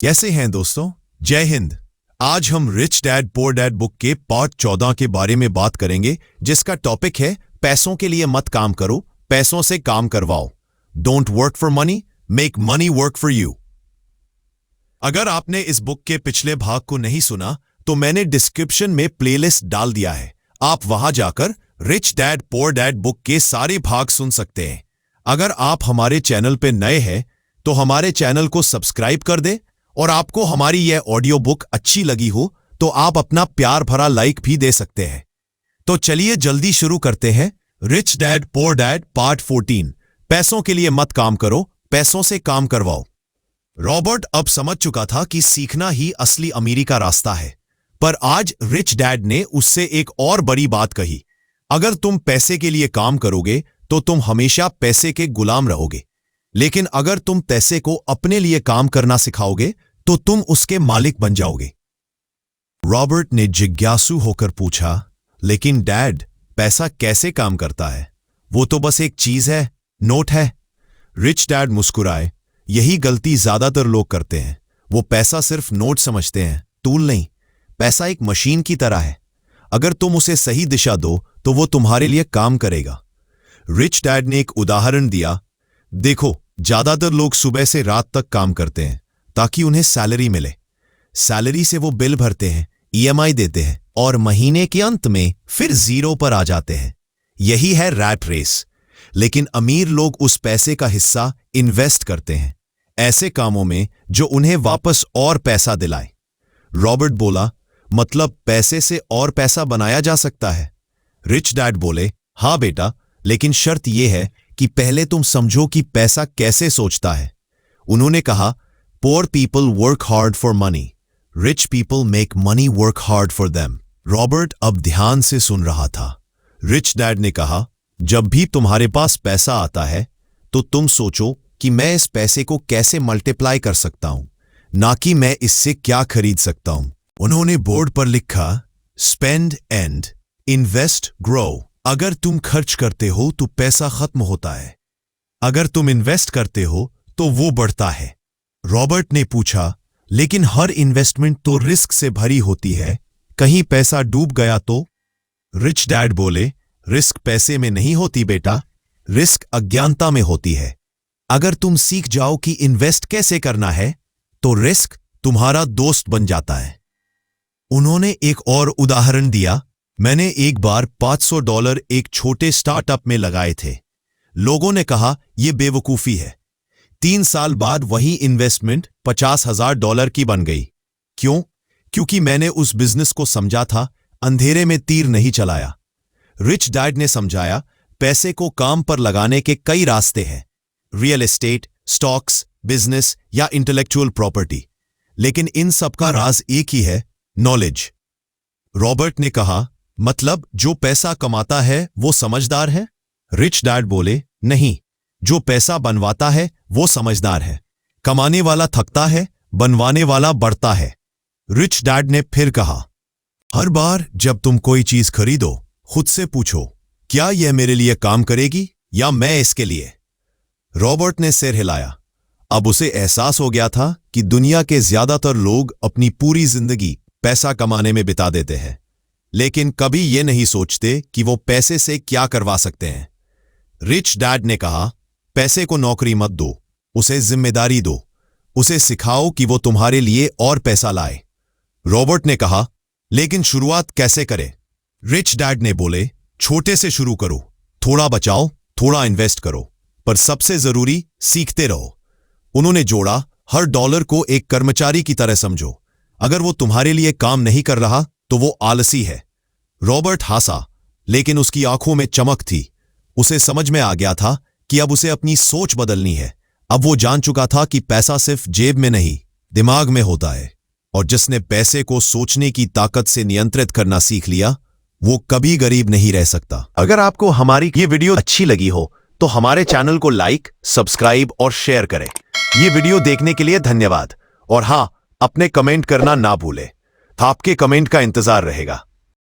कैसे हैं दोस्तों? जय हिंद। आज हम rich dad poor dad book के पार्ट 14 के बारे में बात करेंगे, जिसका टॉपिक है पैसों के लिए मत काम करो, पैसों से काम करवाओ। Don't work for money, make money work for you. अगर आपने इस बुक के पिछले भाग को नहीं सुना तो मैंने डिस्क्रिप्शन में प्लेलिस्ट डाल दिया है। आप वहां जाकर rich dad poor dad book के सारे भाग सुन सकते हैं। अगर आप हमारे चैनल पे नए हैं तो हमारे चैनल को सब्सक्राइब कर दे, और आपको हमारी यह ऑडियो बुक अच्छी लगी हो तो आप अपना प्यार भरा लाइक भी दे सकते हैं। तो चलिए जल्दी शुरू करते हैं। Rich dad poor dad part 14, पैसों के लिए मत काम करो, पैसों से काम करवाओ। रॉबर्ट अब समझ चुका था कि सीखना ही असली अमीरी का रास्ता है, पर आज रिच डैड ने उससे एक और बड़ी बात कही। अगर तुम पैसे के लिए काम करोगे तो तुम हमेशा पैसे के गुलाम रहोगे, लेकिन अगर तुम पैसे को अपने लिए काम करना सिखाओगे तो तुम उसके मालिक बन जाओगे। रॉबर्ट ने जिज्ञासु होकर पूछा, लेकिन डैड, पैसा कैसे काम करता है? वो तो बस एक चीज है, नोट है। रिच डैड मुस्कुराए। यही गलती ज्यादातर लोग करते हैं। वो पैसा सिर्फ नोट समझते हैं, टूल नहीं। पैसा एक मशीन की तरह है। अगर तुम उसे सही दिशा दो तो वो तुम्हारे लिए काम करेगा। रिच डैड ने एक उदाहरण दिया। देखो, ज्यादातर लोग सुबह से रात तक काम करते हैं ताकि उन्हें सैलरी मिले। सैलरी से वो बिल भरते हैं, ईएमआई देते हैं, और महीने के अंत में फिर जीरो पर आ जाते हैं। यही है रैट रेस। लेकिन अमीर लोग उस पैसे का हिस्सा इन्वेस्ट करते हैं, ऐसे कामों में जो उन्हें वापस और पैसा दिलाए। रॉबर्ट बोला, मतलब पैसे से और पैसा बनाया जा सकता है? रिच डैड बोले, हाँ बेटा, लेकिन शर्त यह है कि पहले तुम समझो कि पैसा कैसे सोचता है। उन्होंने कहा, poor people work hard for money, rich people make money work hard for them. Robert अब ध्यान से सुन रहा था। रिच डैड ने कहा, जब भी तुम्हारे पास पैसा आता है तो तुम सोचो कि मैं इस पैसे को कैसे मल्टीप्लाई कर सकता हूं, ना कि मैं इससे क्या खरीद सकता हूं। उन्होंने बोर्ड पर लिखा, स्पेंड एंड इन्वेस्ट ग्रो। अगर तुम खर्च करते हो तो पैसा खत्म होता है, अगर तुम इन्वेस्ट करते हो तो वो बढ़ता है। रॉबर्ट ने पूछा, लेकिन हर इन्वेस्टमेंट तो रिस्क से भरी होती है, कहीं पैसा डूब गया तो? रिच डैड बोले, रिस्क पैसे में नहीं होती बेटा, रिस्क अज्ञानता में होती है। अगर तुम सीख जाओ कि इन्वेस्ट कैसे करना है तो रिस्क तुम्हारा दोस्त बन जाता है। उन्होंने एक और उदाहरण दिया। मैंने एक बार $500 एक छोटे स्टार्टअप में लगाए थे। लोगों ने कहा, यह बेवकूफी है। 3 साल बाद वही इन्वेस्टमेंट $50,000 की बन गई। क्यों? क्योंकि मैंने उस बिजनेस को समझा था, अंधेरे में तीर नहीं चलाया। रिच डैड ने समझाया, पैसे को काम पर लगाने के कई रास्ते हैं, रियल एस्टेट, स्टॉक्स, बिजनेस या इंटेलेक्चुअल प्रॉपर्टी, लेकिन इन सब का राज एक ही है, नॉलेज। रॉबर्ट ने कहा, मतलब जो पैसा कमाता है वो समझदार है? रिच डैड बोले, नहीं, जो पैसा बनवाता है वो समझदार है। कमाने वाला थकता है, बनवाने वाला बढ़ता है। रिच डैड ने फिर कहा, हर बार जब तुम कोई चीज खरीदो खुद से पूछो, क्या यह मेरे लिए काम करेगी या मैं इसके लिए? रॉबर्ट ने सिर हिलाया। अब उसे एहसास हो गया था कि दुनिया के ज्यादातर लोग अपनी पूरी जिंदगी पैसा कमाने में बिता देते हैं, लेकिन कभी ये नहीं सोचते कि वो पैसे से क्या करवा सकते हैं। रिच डैड ने कहा, पैसे को नौकरी मत दो, उसे जिम्मेदारी दो, उसे सिखाओ कि वो तुम्हारे लिए और पैसा लाए। रॉबर्ट ने कहा, लेकिन शुरुआत कैसे करें? रिच डैड ने बोले, छोटे से शुरू करो, थोड़ा बचाओ, थोड़ा इन्वेस्ट करो, पर सबसे जरूरी सीखते रहो। उन्होंने जोड़ा, हर डॉलर को एक कर्मचारी की तरह समझो। अगर वो तुम्हारे लिए काम नहीं कर रहा तो वो आलसी है। रॉबर्ट हंसा, लेकिन उसकी आंखों में चमक थी। उसे समझ में आ गया था कि अब उसे अपनी सोच बदलनी है। अब वो जान चुका था कि पैसा सिर्फ जेब में नहीं, दिमाग में होता है, और जिसने पैसे को सोचने की ताकत से नियंत्रित करना सीख लिया वो कभी गरीब नहीं रह सकता। अगर आपको हमारी ये वीडियो अच्छी लगी हो तो हमारे चैनल को लाइक, सब्सक्राइब और शेयर करें। ये वीडियो देखने के लिए धन्यवाद, और हाँ, अपने कमेंट करना ना भूलें। आपके कमेंट का इंतजार रहेगा।